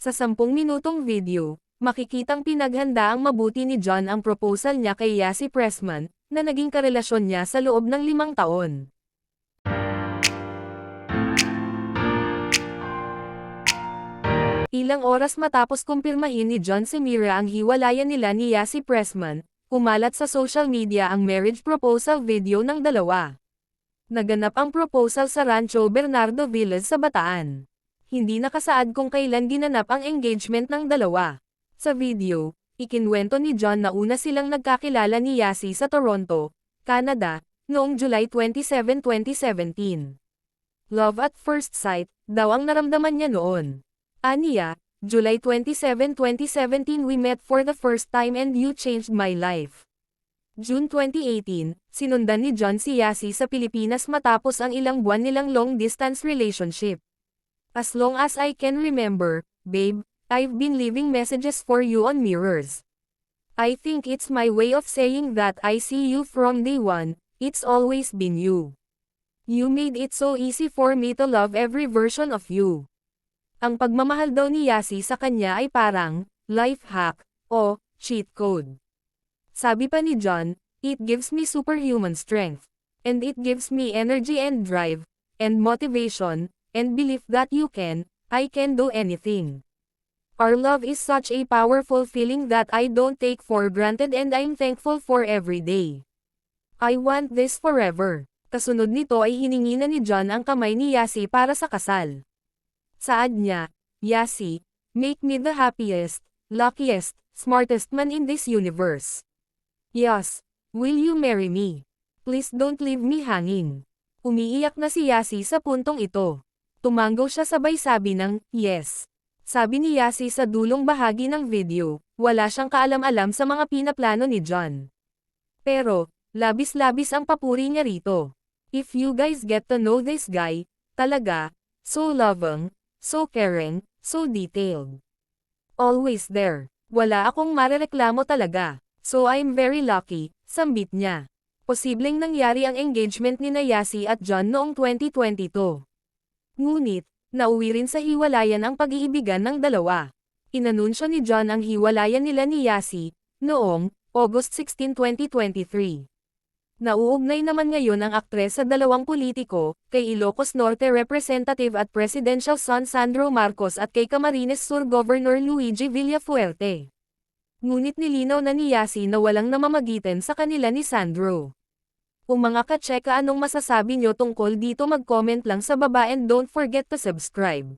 Sa 10 minutong video, makikitang pinaghanda ang mabuti ni John ang proposal niya kay Yassi Pressman, na naging karelasyon niya sa loob ng 5 taon. Ilang oras matapos kumpirmahin ni John Semira ang hiwalayan nila ni Yassi Pressman, kumalat sa social media ang marriage proposal video ng dalawa. Naganap ang proposal sa Rancho Bernardo Villas sa Bataan. Hindi nakasaad kung kailan ginanap ang engagement ng dalawa. Sa video, ikinwento ni John na una silang nagkakilala ni Yassi sa Toronto, Canada, noong July 27, 2017. Love at first sight, daw ang naramdaman niya noon. Aniya, July 27, 2017 we met for the first time and you changed my life. June 2018, sinundan ni John si Yassi sa Pilipinas matapos ang ilang buwan nilang long-distance relationship. As long as I can remember, babe, I've been leaving messages for you on mirrors. I think it's my way of saying that I see you from day one, it's always been you. You made it so easy for me to love every version of you. Ang pagmamahal daw ni Yassi sa kanya ay parang life hack o cheat code. Sabi pa ni John, it gives me superhuman strength, and it gives me energy and drive, and motivation, and belief that I can do anything. Our love is such a powerful feeling that I don't take for granted and I'm thankful for every day. I want this forever. Kasunod nito ay hiningi na ni John ang kamay ni Yassi para sa kasal. Saad niya, Yassi, make me the happiest, luckiest, smartest man in this universe. Yes, will you marry me? Please don't leave me hanging. Umiiyak na si Yassi sa puntong ito. Tumango siya sabay sabi ng, yes. Sabi ni Yassi sa dulong bahagi ng video, wala siyang kaalam-alam sa mga pinaplano ni John. Pero, labis-labis ang papuri niya rito. If you guys get to know this guy, talaga, so loving, so caring, so detailed. Always there. Wala akong marereklamo talaga. So I'm very lucky, sambit niya. Posibleng nangyari ang engagement ni Yassi at John noong 2022. Ngunit, nauwi rin sa hiwalayan ang pag-iibigan ng dalawa. Inanunsyo ni John ang hiwalayan nila ni Yassi, noong August 16, 2023. Nauugnay naman ngayon ang aktres sa dalawang politiko, kay Ilocos Norte Representative at Presidential son Sandro Marcos at kay Camarines Sur Governor Luigi Villafuerte. Ngunit nilinaw na ni Yassi na walang namamagitan sa kanila ni Sandro. Kung mga ka-cheka anong masasabi nyo tungkol dito mag-comment lang sa baba and don't forget to subscribe.